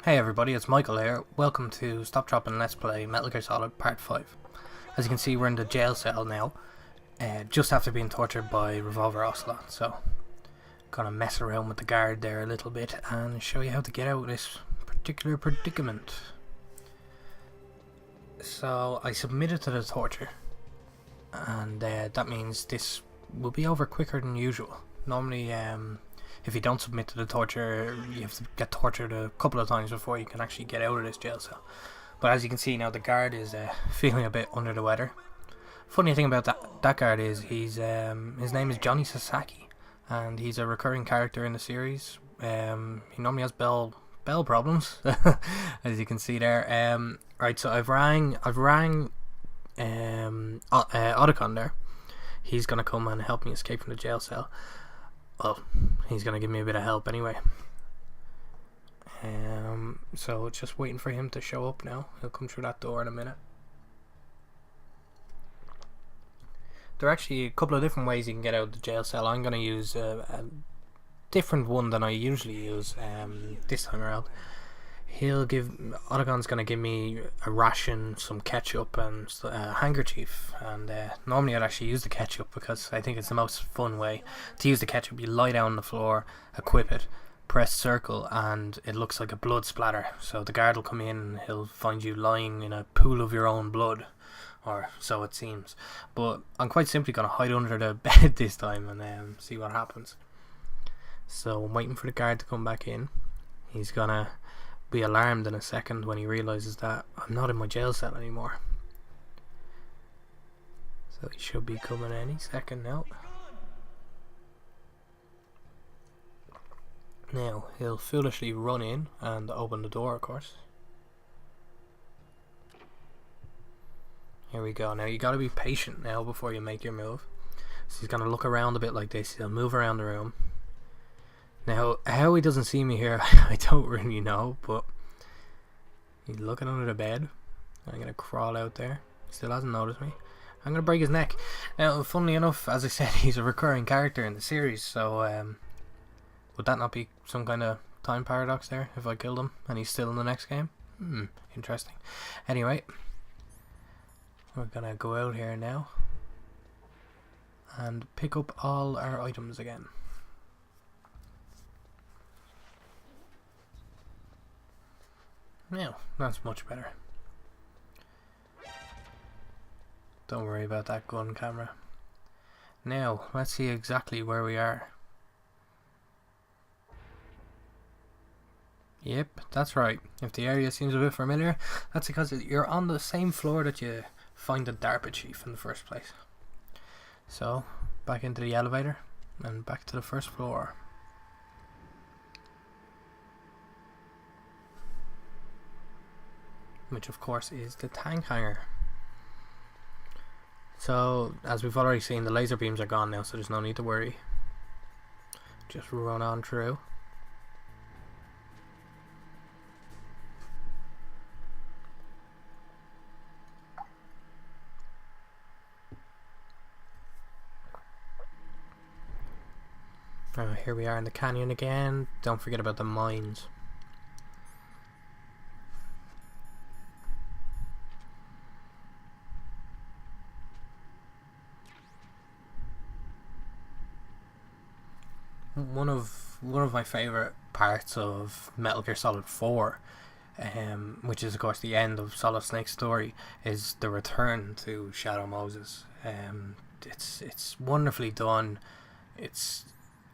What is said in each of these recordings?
Hey everybody, it's Michael here. Welcome to Stop Drop and Let's Play Metal Gear Solid Part 5. As you can see, we're in the jail cell now, just after being tortured by Revolver Ocelot. So, gonna mess around with the guard there a little bit and show you how to get out of this particular predicament. So, I submitted to the torture, and that means this will be over quicker than usual. Normally, if you don't submit to the torture, you have to get tortured a couple of times before you can actually get out of this jail cell. But as you can see now, the guard is feeling a bit under the weather. Funny thing about that guard is his name is Johnny Sasaki, and he's a recurring character in the series. He normally has bell problems, as you can see there. Right, so I've rang Otacon there. He's gonna come and help me escape from the jail cell. Well, he's gonna give me a bit of help anyway. So just waiting for him to show up now. He'll come through that door in a minute. There are actually a couple of different ways you can get out of the jail cell. I'm gonna use a different one than I usually use this time around. Otagon's gonna give me a ration, some ketchup, and a handkerchief. And normally I'd actually use the ketchup because I think it's the most fun way to use the ketchup. You lie down on the floor, equip it, press circle, and it looks like a blood splatter. So the guard will come in and he'll find you lying in a pool of your own blood, or so it seems. But I'm quite simply gonna hide under the bed this time and see what happens. So I'm waiting for the guard to come back in. He's gonna be alarmed in a second when he realizes that I'm not in my jail cell anymore. So he should be coming any second now. Now he'll foolishly run in and open the door, of course. Here we go. Now you gotta be patient now before you make your move. So he's gonna look around a bit like this. He'll move around the room. Now, how he doesn't see me here, I don't really know, but he's looking under the bed. I'm going to crawl out there. He still hasn't noticed me. I'm going to break his neck. Now, funnily enough, as I said, he's a recurring character in the series, so would that not be some kind of time paradox there, if I killed him and he's still in the next game? Interesting. Anyway, we're going to go out here now and pick up all our items again. Now, that's much better. Don't worry about that gun camera. Now, let's see exactly where we are. Yep, that's right. If the area seems a bit familiar, that's because you're on the same floor that you find the DARPA chief in the first place. So, back into the elevator and back to the first floor. Which of course is the tank hangar. So, as we've already seen, the laser beams are gone now, so there's no need to worry. Just run on through. Here we are in the canyon again. Don't forget about the mines. One of my favourite parts of Metal Gear Solid 4, which is of course the end of Solid Snake's story, is the return to Shadow Moses. It's wonderfully done. It's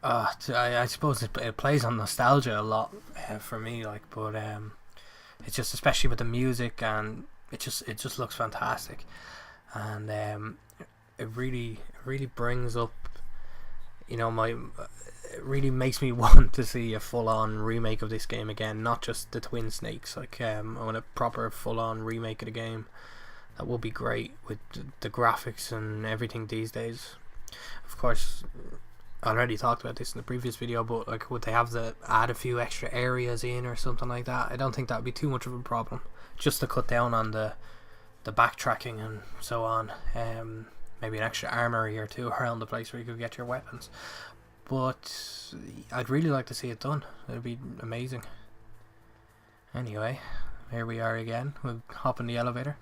I suppose it plays on nostalgia a lot for me, but it's just, especially with the music, and it just looks fantastic, and it really brings up, you know, it really makes me want to see a full-on remake of this game again, not just the Twin Snakes. I want a proper full-on remake of the game. That would be great with the graphics and everything these days. Of course, I already talked about this in the previous video, but would they have to add a few extra areas in or something like that? I don't think that would be too much of a problem, just to cut down on the backtracking and so on. Maybe an extra armory or two around the place where you could get your weapons. But I'd really like to see it done. It'd be amazing. Anyway, here we are again. We'll hop in the elevator.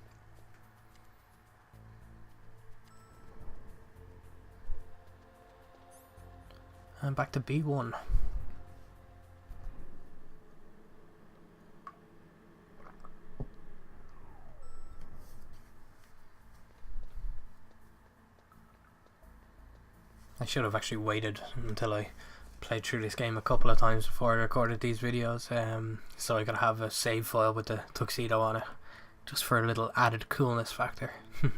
And back to B1. I should have actually waited until I played through this game a couple of times before I recorded these videos, so I could have a save file with the tuxedo on it, just for a little added coolness factor. So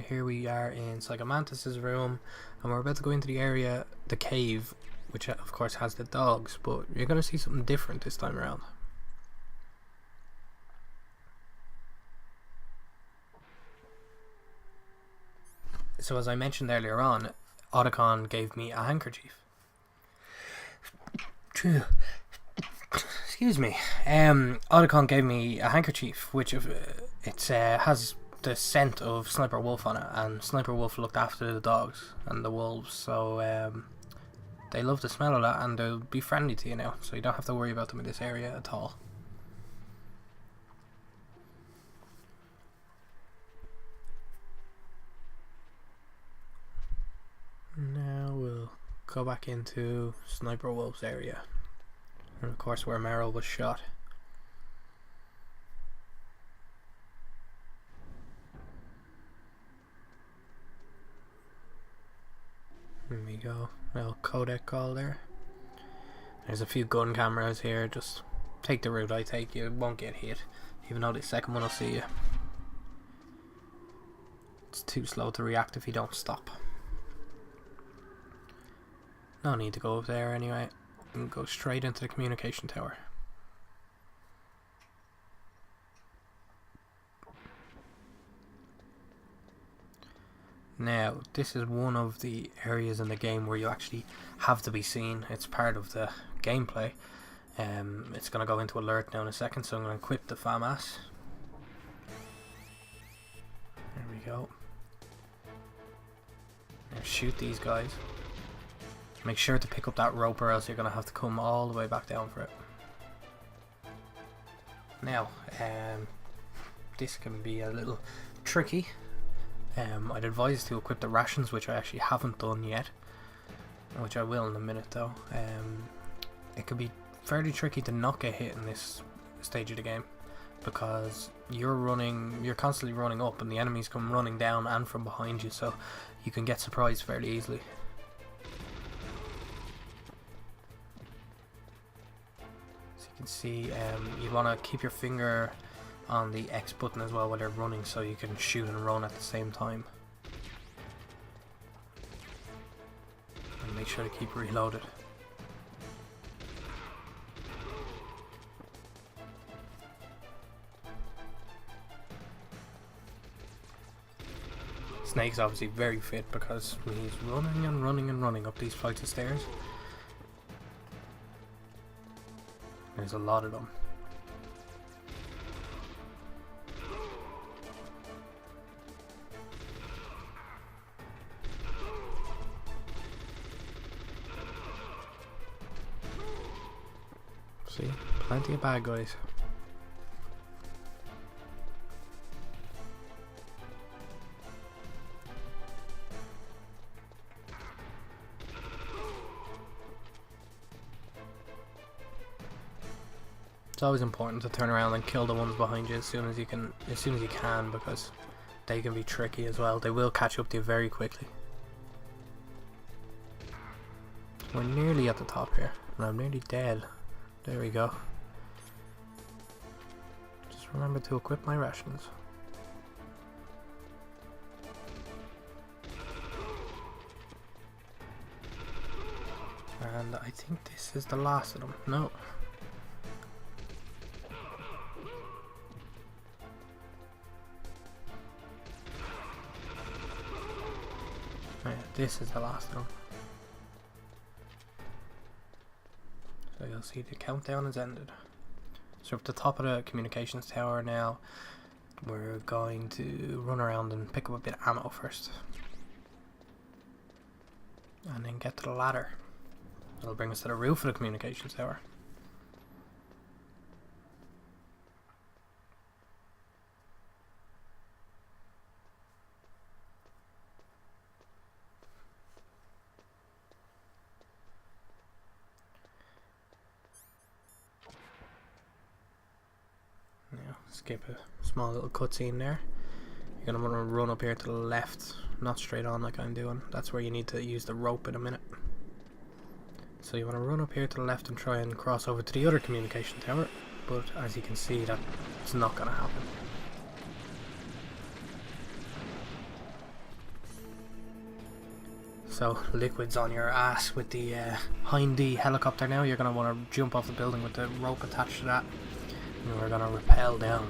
here we are in Psychomantis's room, and we're about to go into the area, the cave, which of course has the dogs, but you're going to see something different this time around. So as I mentioned earlier on, Otacon gave me a handkerchief. Excuse me. Otacon gave me a handkerchief, which has the scent of Sniper Wolf on it, and Sniper Wolf looked after the dogs and the wolves, so they love the smell of that, and they'll be friendly to you now, so you don't have to worry about them in this area at all. Now we'll go back into Sniper Wolf's area, and of course where Meryl was shot. There we go, little codec call there. There's a few gun cameras here, just take the route I take, you won't get hit, even though the second one will see you. It's too slow to react if you don't stop. No need to go up there anyway, you can go straight into the communication tower. Now, this is one of the areas in the game where you actually have to be seen. It's part of the gameplay. It's going to go into alert now in a second, so I'm going to equip the FAMAS. There we go. Now shoot these guys. Make sure to pick up that rope, or else you're going to have to come all the way back down for it. Now, this can be a little tricky. I'd advise to equip the rations, which I actually haven't done yet, which I will in a minute though. It can be fairly tricky to not get hit in this stage of the game, because you're constantly running up and the enemies come running down and from behind you, so you can get surprised fairly easily. You can see you want to keep your finger on the X button as well while you're running, so you can shoot and run at the same time. And make sure to keep reloaded. Snake's obviously very fit because he's running and running and running up these flights of stairs. There's a lot of them. See, plenty of bad guys. It's always important to turn around and kill the ones behind you as soon as you can, because they can be tricky as well. They will catch up to you very quickly. We're nearly at the top here, and I'm nearly dead. There we go. Just remember to equip my rations. And I think this is the last of them. No. Right, this is the last of them. So you'll see the countdown has ended. So up the top of the communications tower now, we're going to run around and pick up a bit of ammo first. And then get to the ladder. That'll bring us to the roof of the communications tower. Now, skip a small little cutscene there. You're going to want to run up here to the left, not straight on like I'm doing. That's where you need to use the rope in a minute. So you want to run up here to the left and try and cross over to the other communication tower, but as you can see, that's not going to happen. So Liquid's on your ass with the Hind D helicopter now. You're going to want to jump off the building with the rope attached to that, and we're going to rappel down.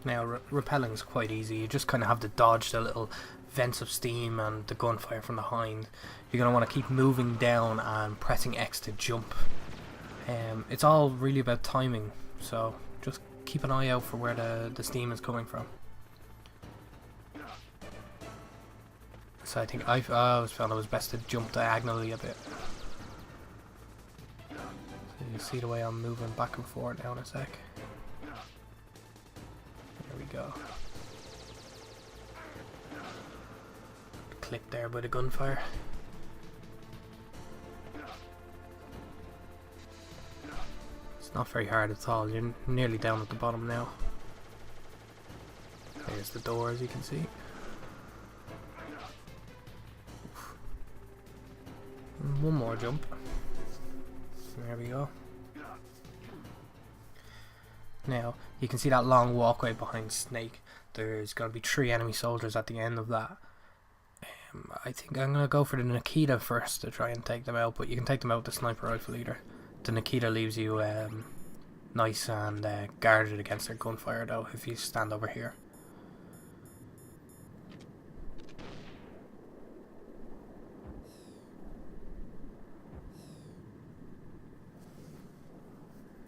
Now, rappelling is quite easy. You just kind of have to dodge the little vents of steam and the gunfire from the Hind. You're going to want to keep moving down and pressing X to jump. It's all really about timing, so just keep an eye out for where the steam is coming from. So I think I always found it was best to jump diagonally a bit. So you see the way I'm moving back and forth now in a sec. There we go. Clip there by the gunfire. It's not very hard at all. You're nearly down at the bottom now. There's the door, as you can see. And one more jump. There we go. Now, you can see that long walkway behind Snake. There's going to be 3 enemy soldiers at the end of that. I think I'm going to go for the Nikita first to try and take them out, but you can take them out with the sniper rifle either. The Nikita leaves you nice and guarded against their gunfire though, if you stand over here.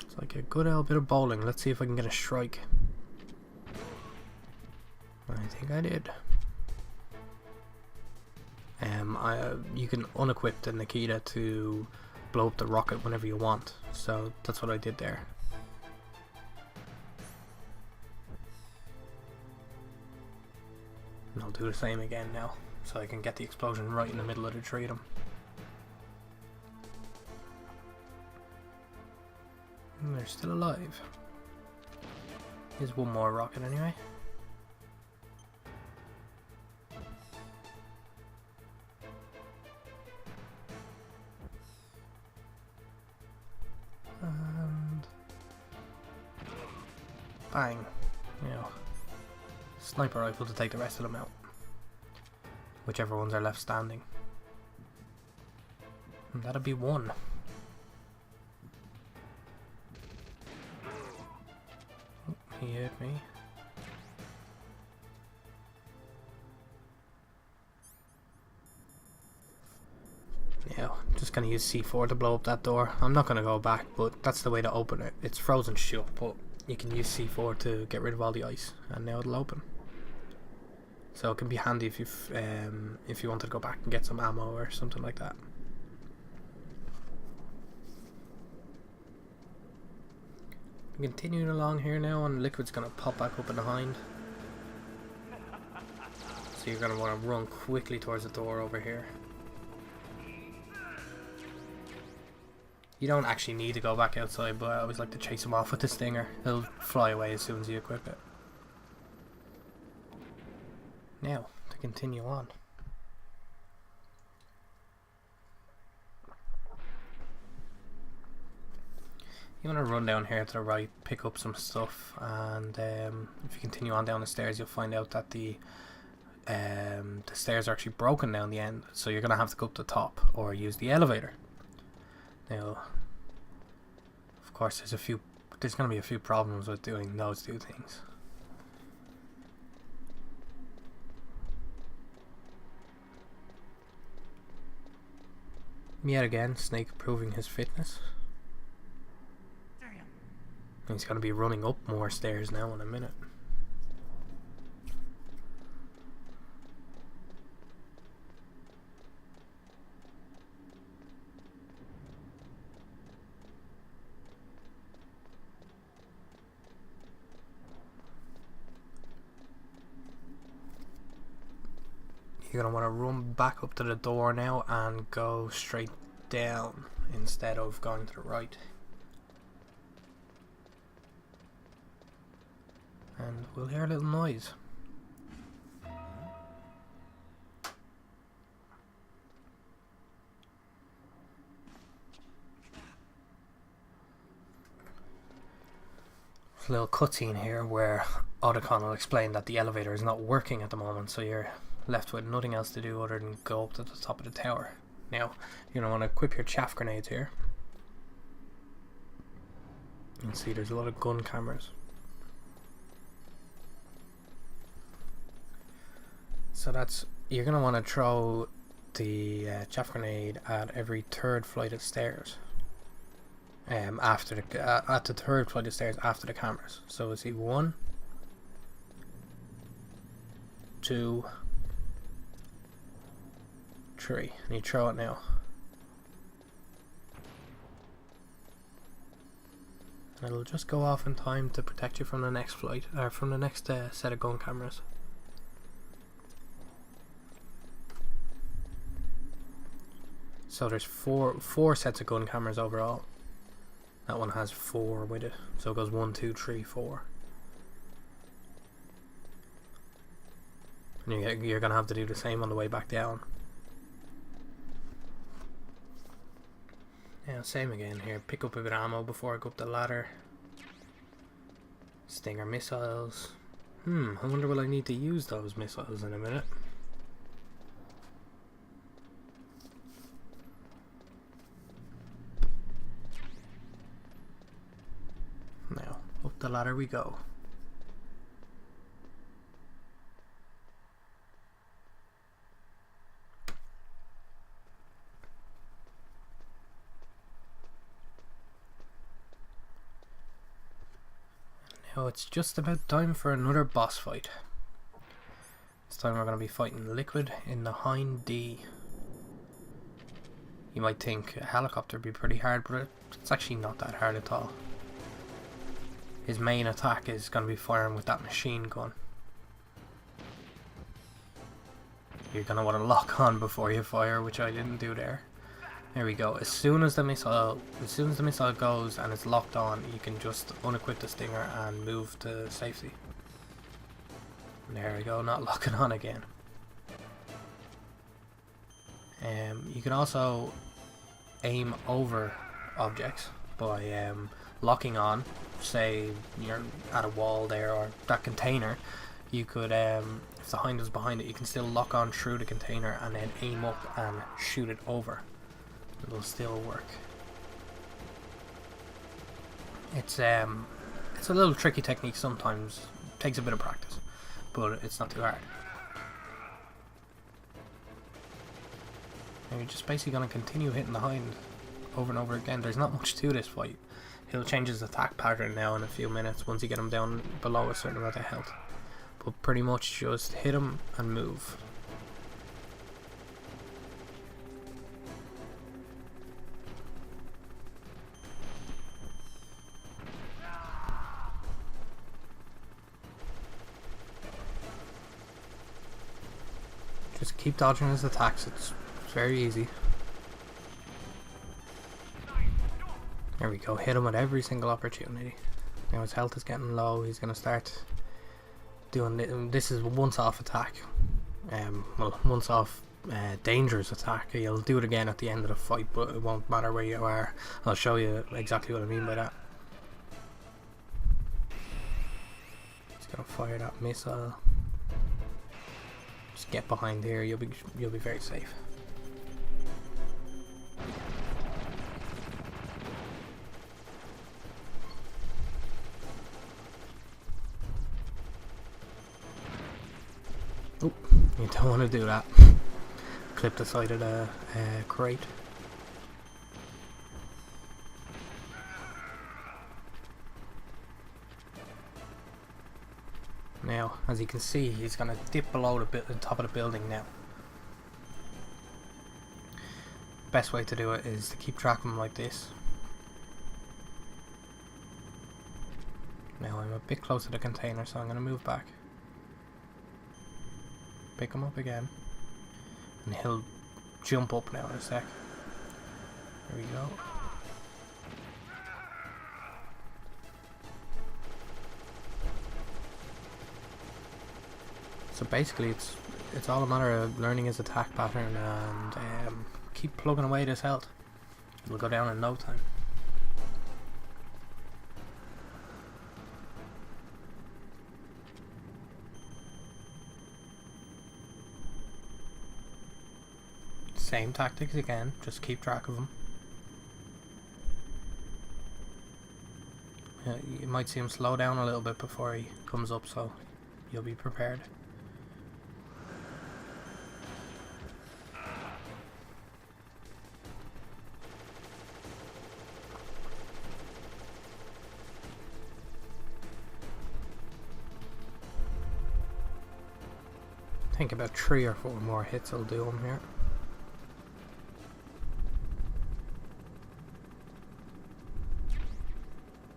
It's like a good old bit of bowling. Let's see if I can get a strike. I think I did. You can unequip the Nikita to blow up the rocket whenever you want, so that's what I did there. And I'll do the same again now, so I can get the explosion right in the middle of the 3 of them. And they're still alive. Here's one more rocket anyway. And bang, you know, sniper rifle to take the rest of them out, whichever ones are left standing, and that'll be 1. Oh, he hit me. Yeah, just gonna use C4 to blow up that door. I'm not gonna go back, but that's the way to open it. It's frozen shut, but you can use C4 to get rid of all the ice, and now it'll open. So it can be handy if you wanted to go back and get some ammo or something like that. Continuing along here now, and Liquid's gonna pop back up in the Hind. So you're gonna want to run quickly towards the door over here. You don't actually need to go back outside, but I always like to chase him off with the Stinger. He'll fly away as soon as you equip it. Now, to continue on. You want to run down here to the right, pick up some stuff, and if you continue on down the stairs, you'll find out that the stairs are actually broken down the end, so you're going to have to go up the top or use the elevator. Now, of course, there's going to be a few problems with doing those 2 things. Yet again, Snake proving his fitness. He's going to be running up more stairs now in a minute. You're going to want to run back up to the door now and go straight down instead of going to the right. And we'll hear a little noise. A little cutscene here where Otacon will explain that the elevator is not working at the moment, so you're left with nothing else to do other than go up to the top of the tower. Now, you're going to want to equip your chaff grenades here. You can see there's a lot of gun cameras. So that's, you're going to want to throw the chaff grenade at every third flight of stairs. After the at the third flight of stairs after the cameras. So we'll see 1, 2, 3, and you throw it now. And it'll just go off in time to protect you from the next flight, or from the next set of gun cameras. So there's four sets of gun cameras overall. That one has 4 with it, so it goes 1, 2, 3, 4. And you're gonna have to do the same on the way back down. Yeah, same again here. Pick up a bit of ammo before I go up the ladder. Stinger missiles. I wonder will I need to use those missiles in a minute. Now, up the ladder we go. Now it's just about time for another boss fight. This time we're going to be fighting Liquid in the Hind D. You might think a helicopter would be pretty hard, but it's actually not that hard at all. His main attack is going to be firing with that machine gun. You're going to want to lock on before you fire, which I didn't do there. There we go. As soon as the missile goes and it's locked on, you can just unequip the stinger and move to safety. There we go, not locking on again. You can also aim over objects by locking on. Say you're at a wall there or that container, you could, if the Hind is behind it, you can still lock on through the container and then aim up and shoot it over. It'll still work. It's a little tricky technique sometimes. It takes a bit of practice, but it's not too hard. And you're just basically going to continue hitting the Hind over and over again. There's not much to this fight. He'll change his attack pattern now in a few minutes once you get him down below a certain amount of health. But pretty much just hit him and move. Just keep dodging his attacks, it's very easy. There we go, hit him at every single opportunity. Now his health is getting low, he's going to start doing this. Is a once off attack. Well, once off dangerous attack. He'll do it again at the end of the fight, but it won't matter where you are. I'll show you exactly what I mean by that. He's going to fire that missile. Just get behind here, you'll be very safe. Oh, you don't want to do that. Clip the side of the crate. As you can see, he's going to dip below the top of the building now. Best way to do it is to keep track of him like this. Now I'm a bit close to the container, so I'm going to move back. Pick him up again. And he'll jump up now in a sec. There we go. So basically it's all a matter of learning his attack pattern and keep plugging away this health. It'll go down in no time. Same tactics again, just keep track of them. You might see him slow down a little bit before he comes up, so you'll be prepared. I think about 3 or 4 more hits will do him here.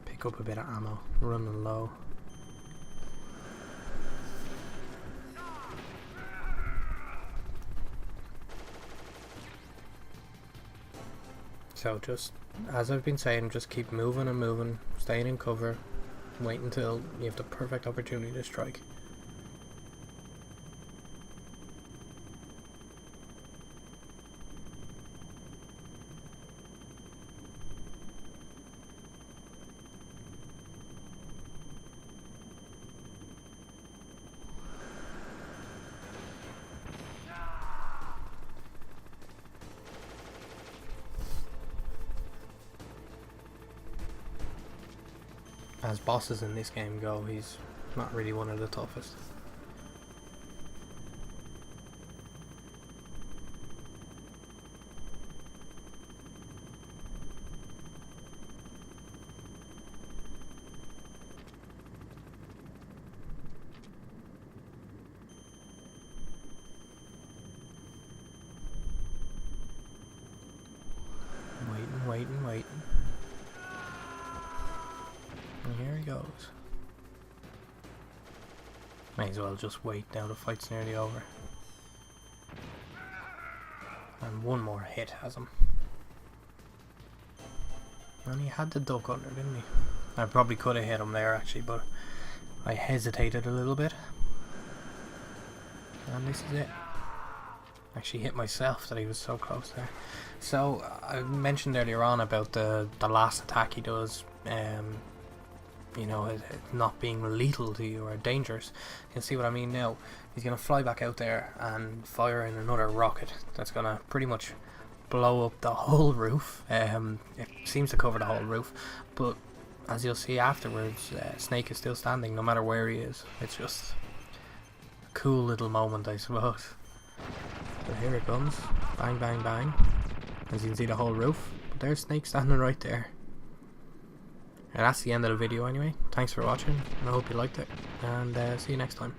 Pick up a bit of ammo, running low. So just, as I've been saying, just keep moving and moving, staying in cover, wait until you have the perfect opportunity to strike. As bosses in this game go, he's not really one of the toughest. Waiting. And here he goes. May as well just wait now, the fight's nearly over. And one more hit has him. And he had the duck under, didn't he? I probably could have hit him there actually, but I hesitated a little bit. And this is it. Actually hit myself that he was so close there. So I mentioned earlier on about the last attack he does, you know, it not being lethal to you or dangerous. You can see what I mean now. He's going to fly back out there and fire in another rocket that's going to pretty much blow up the whole roof. It seems to cover the whole roof, but as you'll see afterwards, Snake is still standing no matter where he is. It's just a cool little moment, I suppose. So here it comes, bang bang bang, as you can see the whole roof, but there's Snake standing right there. And that's the end of the video anyway. Thanks for watching, and I hope you liked it, and see you next time.